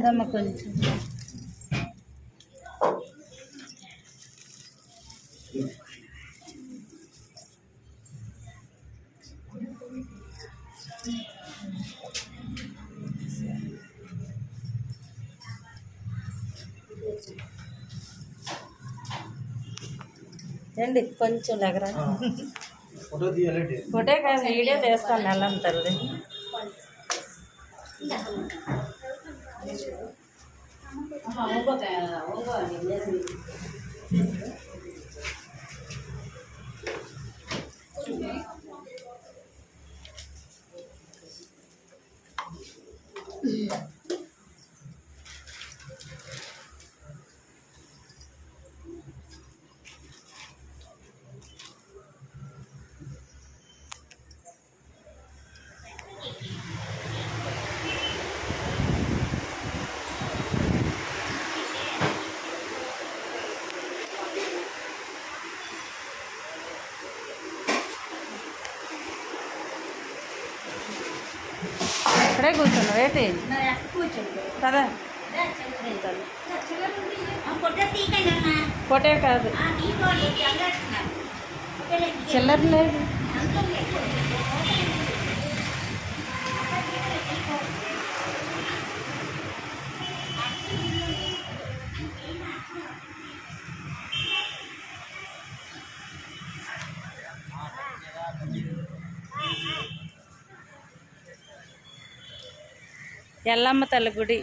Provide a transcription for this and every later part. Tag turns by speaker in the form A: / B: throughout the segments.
A: ఉందమ్మా కొంచెం. రండి కొంచెం దగ్గర. ఫోటో కాదు, వీడియో తీస్తాను. నెల్లం తల్లి ఇక్కడే కూర్చున్నావు ఏంటి కదా? ఫోటో కాదు, చిల్లర లేదు. ఎల్లమ్మ తల్లి గుడి,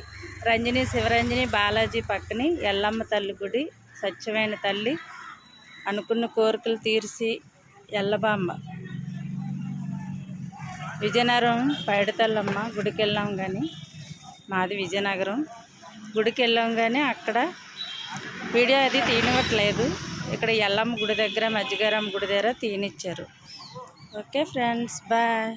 A: రంజని శివరంజని బాలాజీ పక్కని ఎల్లమ్మ తల్లి గుడి. స్వచ్ఛమైన తల్లి, అనుకున్న కోరికలు తీర్చి ఎల్లబామ్మ. విజయనగరం పైడితల్లమ్మ గుడికి వెళ్ళాం కానీ, మాది విజయనగరం. గుడికి వెళ్ళాం కానీ అక్కడ వీడియో అది తీయనివ్వట్లేదు. ఇక్కడ ఎల్లమ్మ గుడి దగ్గర, మజ్జిగారమ్మ గుడి దగ్గర తీయనిచ్చారు. Okay friends, bye.